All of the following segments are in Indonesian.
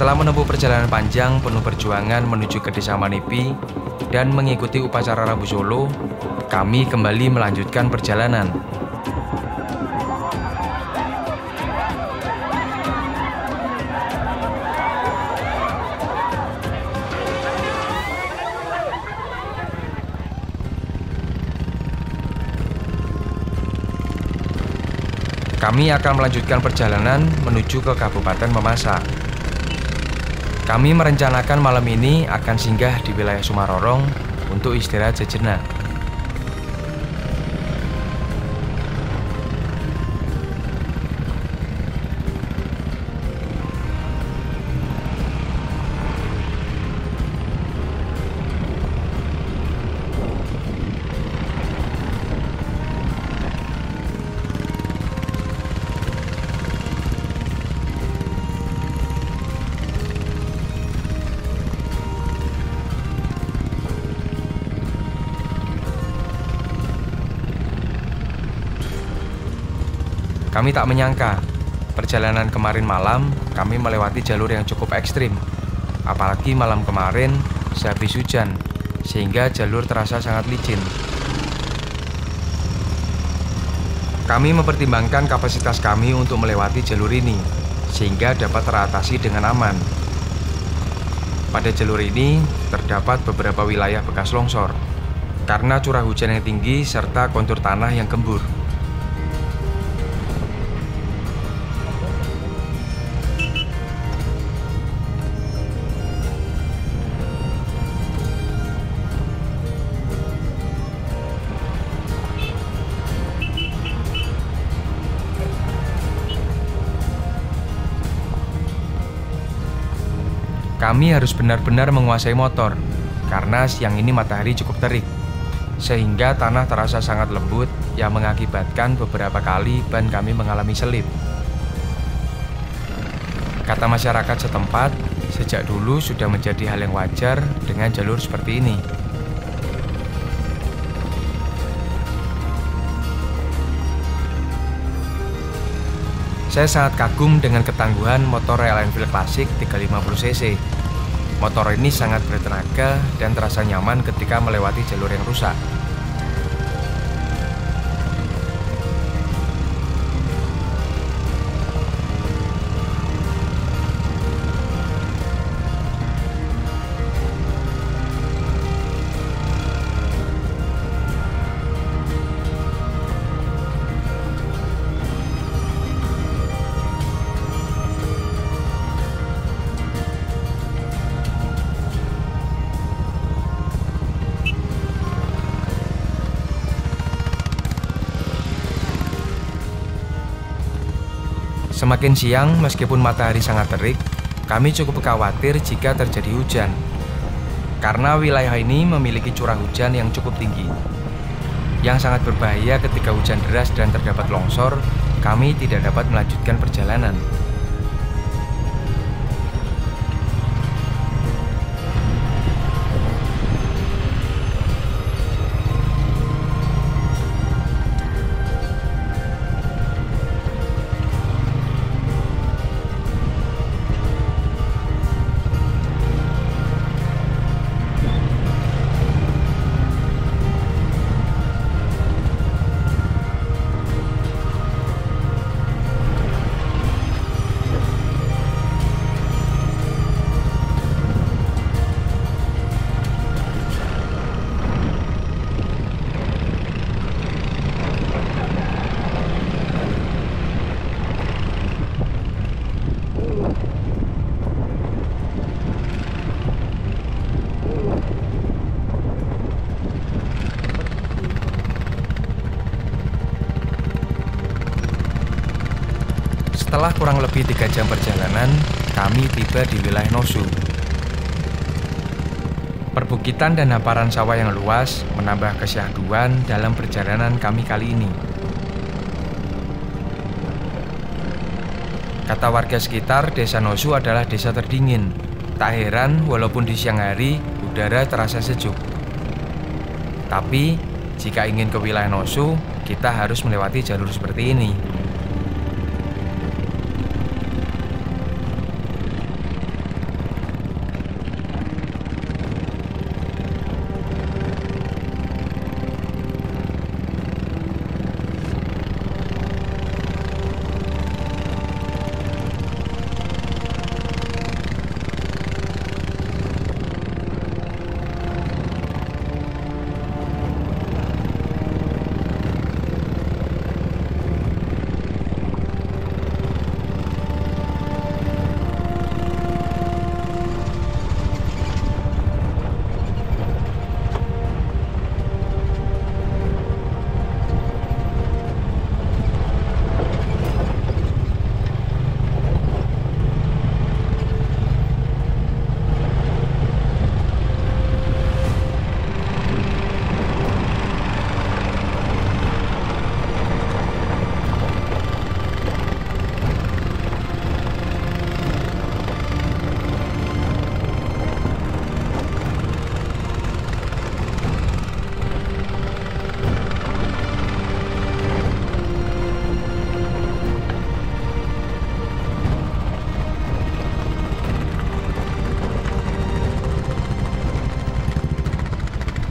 Setelah menempuh perjalanan panjang penuh perjuangan menuju ke Desa Manipi dan mengikuti upacara Rabu Solo, kami kembali melanjutkan perjalanan. Kami akan melanjutkan perjalanan menuju ke Kabupaten Mamasa. Kami merencanakan malam ini akan singgah di wilayah Sumarorong untuk istirahat sejenak. Kami tak menyangka, perjalanan kemarin malam kami melewati jalur yang cukup ekstrim. Apalagi malam kemarin sehabis hujan, sehingga jalur terasa sangat licin. Kami mempertimbangkan kapasitas kami untuk melewati jalur ini, sehingga dapat teratasi dengan aman. Pada jalur ini terdapat beberapa wilayah bekas longsor, karena curah hujan yang tinggi serta kontur tanah yang gembur. Kami harus benar-benar menguasai motor, karena siang ini matahari cukup terik, sehingga tanah terasa sangat lembut yang mengakibatkan beberapa kali ban kami mengalami selip. Kata masyarakat setempat, sejak dulu sudah menjadi hal yang wajar dengan jalur seperti ini. Saya sangat kagum dengan ketangguhan motor Royal Enfield Classic 350cc. Motor ini sangat bertenaga dan terasa nyaman ketika melewati jalur yang rusak. Semakin siang, meskipun matahari sangat terik, kami cukup khawatir jika terjadi hujan. Karena wilayah ini memiliki curah hujan yang cukup tinggi, yang sangat berbahaya ketika hujan deras dan terdapat longsor, kami tidak dapat melanjutkan perjalanan. Setelah kurang lebih 3 jam perjalanan, kami tiba di wilayah Nosu. Perbukitan dan hamparan sawah yang luas menambah kesyahduan dalam perjalanan kami kali ini. Kata warga sekitar, Desa Nosu adalah desa terdingin. Tak heran walaupun di siang hari udara terasa sejuk. Tapi, jika ingin ke wilayah Nosu, kita harus melewati jalur seperti ini.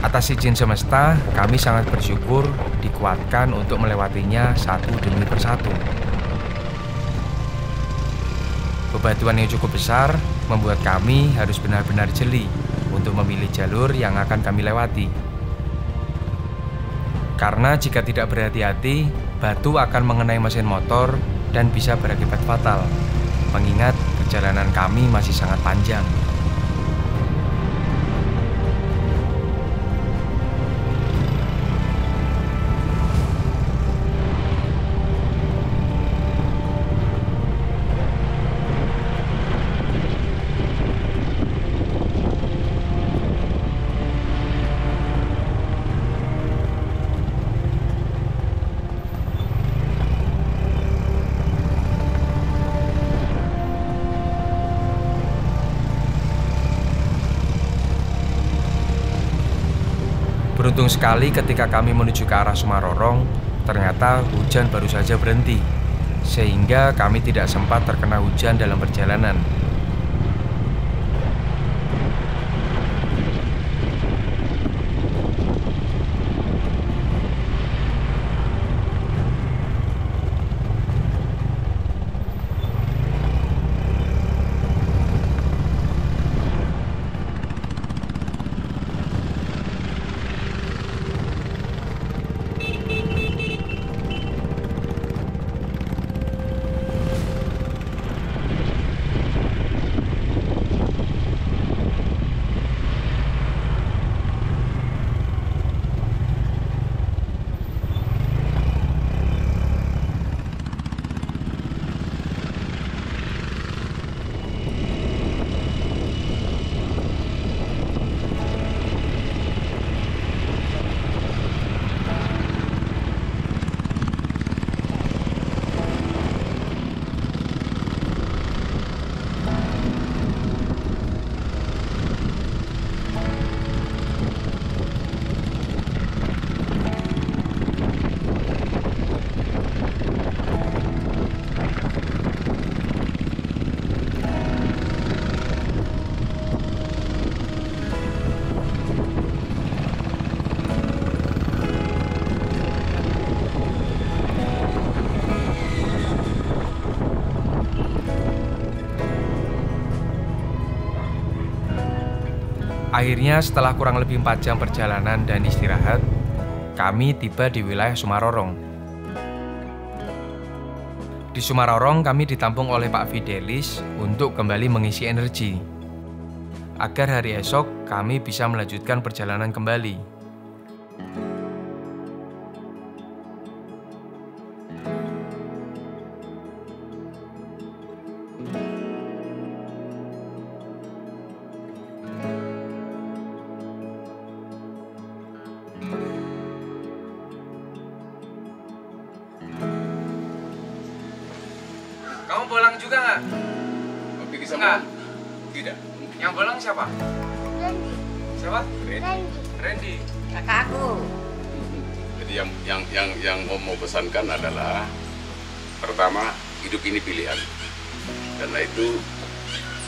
Atas izin semesta, kami sangat bersyukur dikuatkan untuk melewatinya satu demi persatu. Bebatuan yang cukup besar membuat kami harus benar-benar jeli untuk memilih jalur yang akan kami lewati. Karena jika tidak berhati-hati, batu akan mengenai mesin motor dan bisa berakibat fatal, mengingat perjalanan kami masih sangat panjang. Beruntung sekali ketika kami menuju ke arah Sumarorong, ternyata hujan baru saja berhenti, sehingga kami tidak sempat terkena hujan dalam perjalanan. Akhirnya setelah kurang lebih 4 jam perjalanan dan istirahat, kami tiba di wilayah Sumarorong. Di Sumarorong kami ditampung oleh Pak Fidelis untuk kembali mengisi energi, agar hari esok kami bisa melanjutkan perjalanan kembali. Kamu bolang juga nggak? Kopi bisa Nggak. Tidak. Yang bolang siapa? Randy. Siapa? Randy. Randy. Kakakku. Jadi yang mau pesankan adalah pertama, hidup ini pilihan. Karena itu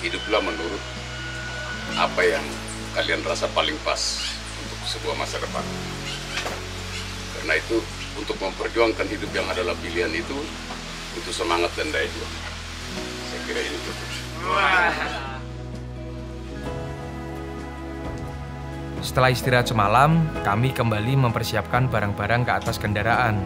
hiduplah menurut apa yang kalian rasa paling pas untuk sebuah masa depan. Karena itu untuk memperjuangkan hidup yang adalah pilihan itu semangat dan daya juang. Saya kira ini cukup. Setelah istirahat semalam, kami kembali mempersiapkan barang-barang ke atas kendaraan.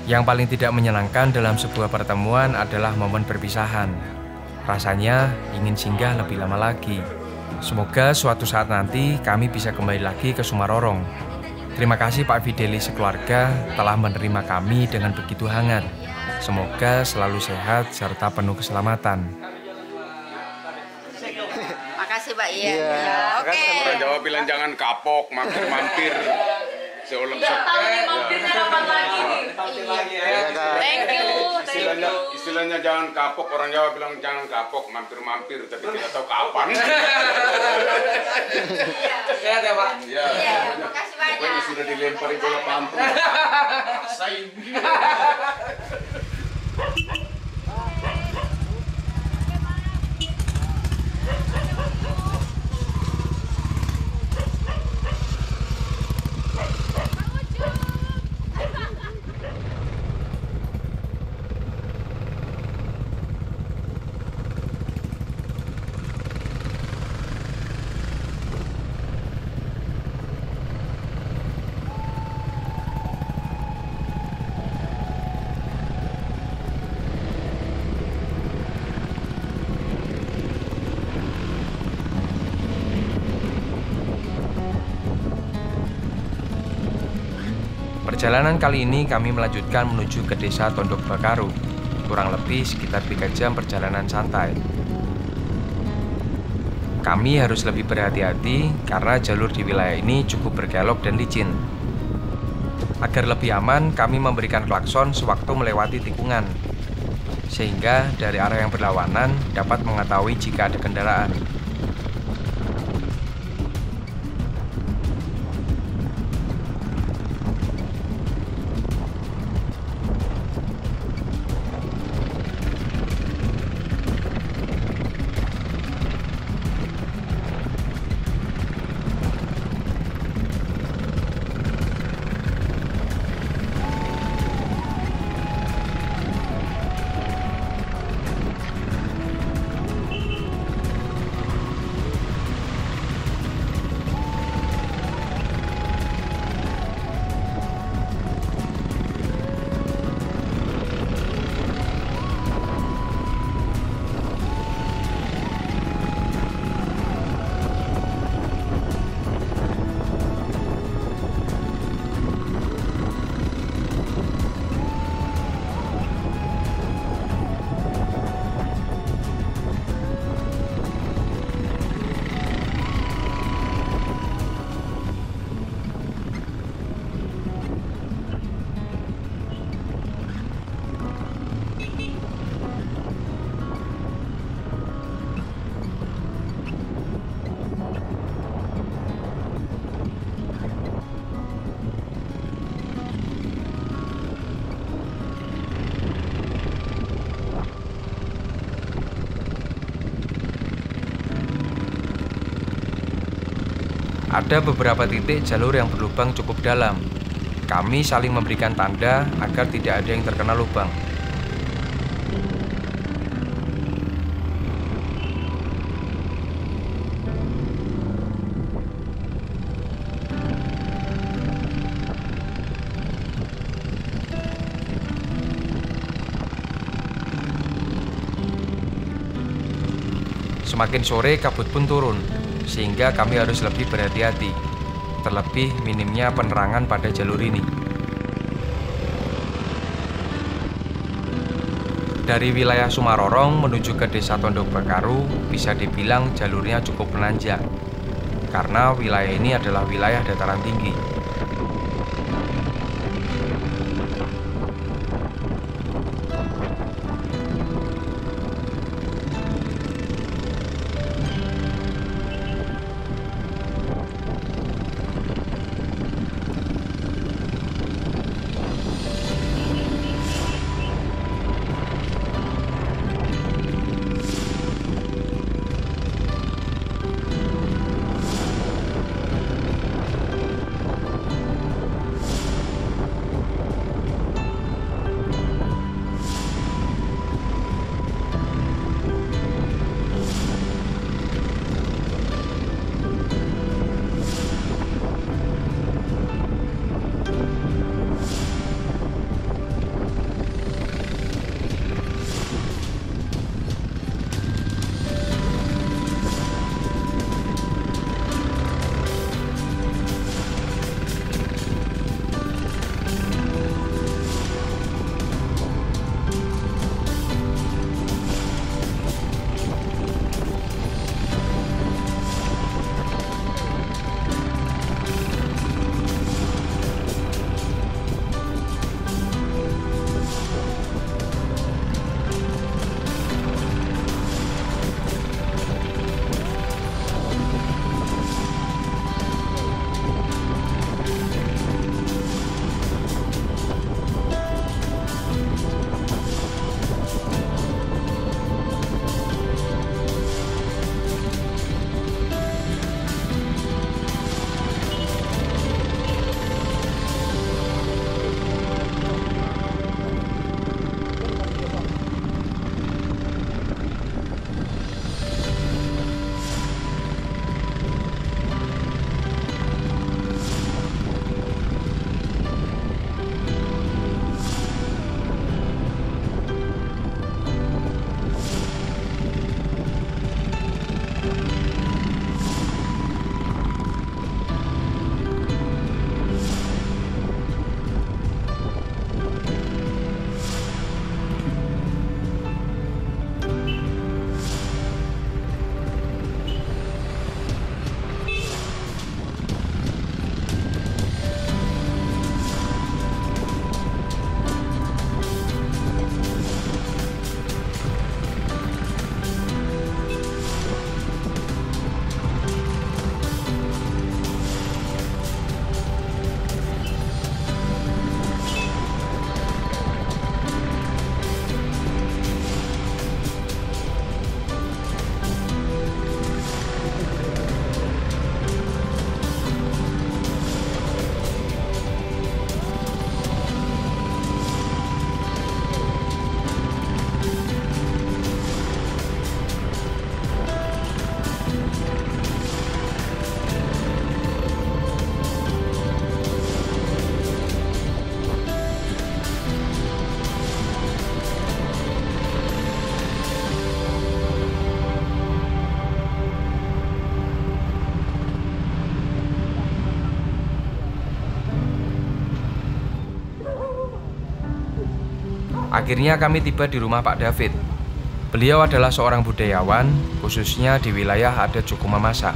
Yang paling tidak menyenangkan dalam sebuah pertemuan adalah momen perpisahan. Rasanya ingin singgah lebih lama lagi. Semoga suatu saat nanti kami bisa kembali lagi ke Sumarorong. Terima kasih Pak Fidelis sekeluarga telah menerima kami dengan begitu hangat. Semoga selalu sehat serta penuh keselamatan. Makasih Pak Iya. Oke. Orang Jawa bilang jangan kapok, mampir-mampir. Seulang mampirnya kapan lagi nih? Thank you. Istilahnya jangan kapok, orang Jawa bilang jangan kapok, mampir-mampir, tapi tidak tahu kapan. Sehat ya Pak? Iya. Makasih Pokoknya banyak. sudah dilempari bola pantun. Rasain. Perjalanan kali ini kami melanjutkan menuju ke desa Tondok Bakaru, kurang lebih sekitar 3 jam perjalanan santai. Kami harus lebih berhati-hati karena jalur di wilayah ini cukup berkelok dan licin. Agar lebih aman, kami memberikan klakson sewaktu melewati tikungan, sehingga dari arah yang berlawanan dapat mengetahui jika ada kendaraan. Ada beberapa titik jalur yang berlubang cukup dalam. Kami saling memberikan tanda agar tidak ada yang terkena lubang. Semakin sore kabut pun turun, sehingga kami harus lebih berhati-hati, terlebih minimnya penerangan pada jalur ini. Dari wilayah Sumarorong menuju ke desa Tondok Bakaru bisa dibilang jalurnya cukup menanjak, karena wilayah ini adalah wilayah dataran tinggi. Akhirnya kami tiba di rumah Pak David. Beliau adalah seorang budayawan, khususnya di wilayah adat suku Mamasa.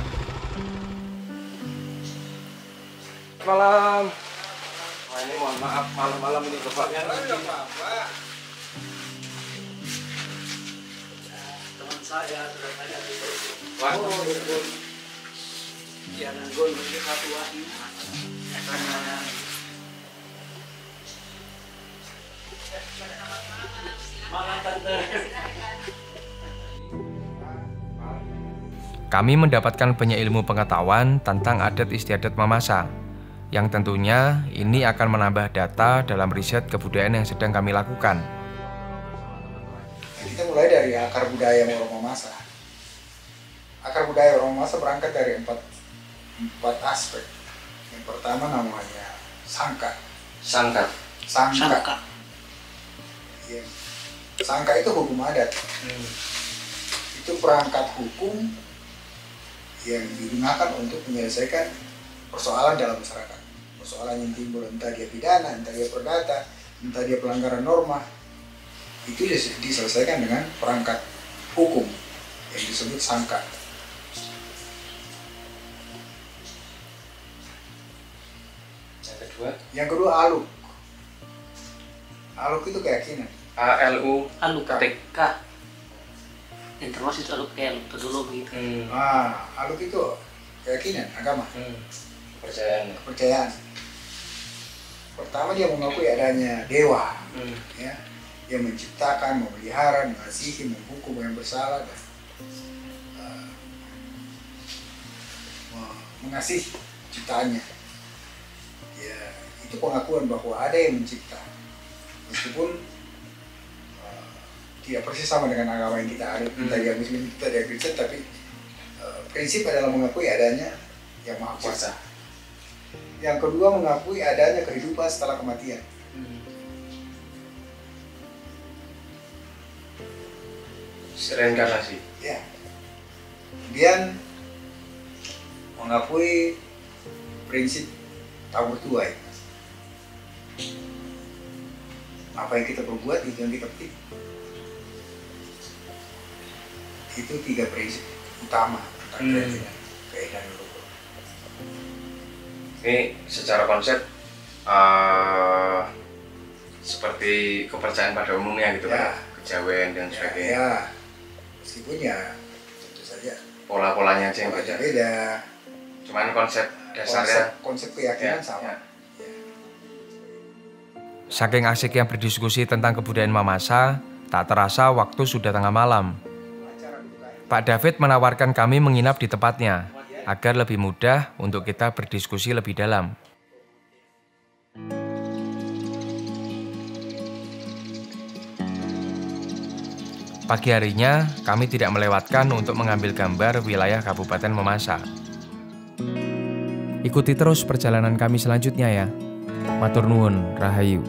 Malam. Wah, ini mohon maaf malam-malam ini bapaknya. Teman saya sudah tanya gitu. Wah, jangan gol bagi satu wahyu. Karena malam tante. Kami mendapatkan banyak ilmu pengetahuan tentang adat istiadat Mamasa, yang tentunya ini akan menambah data dalam riset kebudayaan yang sedang kami lakukan. Kita mulai dari akar budaya orang Mamasa. Akar budaya orang Mamasa berangkat dari empat aspek. Yang pertama namanya sangka. Sangka. Ya. Sangka itu hukum adat. Itu perangkat hukum yang digunakan untuk menyelesaikan persoalan dalam masyarakat. Persoalan yang timbul entah dia pidana, entah dia perdata, entah dia pelanggaran norma, itu diselesaikan dengan perangkat hukum yang disebut sangka. Yang kedua aluk. Aluk itu keyakinan. ALU Aluk TK. Interwas itu aluk L, metodologi. Aluk itu keyakinan, agama. Kepercayaan. Pertama dia mengakui adanya dewa, ya, yang menciptakan, memelihara, mengasihi, menghukum yang bersalah dan mengasihi ciptaannya. Ya, itu pengakuan bahwa ada yang mencipta, meskipun tidak persis sama dengan agama yang kita ada, entah dia Muslim, entah dia Kristen, tapi prinsip adalah mengakui adanya yang Maha Kuasa. Yang kedua mengakui adanya kehidupan setelah kematian. Reinkarnasi. Ya. Kemudian mengakui prinsip tabur tuai. Apa yang kita perbuat itu yang kita petik. Itu 3 prinsip utama tentang keyakinan leluhur. Ini secara konsep seperti kepercayaan pada umumnya gitu kan, kejawen dan sebagainya. Ya, meskipun ya tentu saja pola-polanya aja yang beda. Cuman konsep dasarnya, konsep keyakinan sama. Saking asiknya berdiskusi tentang kebudayaan Mamasa, tak terasa waktu sudah tengah malam. Pak David menawarkan kami menginap di tempatnya, agar lebih mudah untuk kita berdiskusi lebih dalam. Pagi harinya, kami tidak melewatkan untuk mengambil gambar wilayah Kabupaten Mamasa. Ikuti terus perjalanan kami selanjutnya ya. Matur nuwun, rahayu.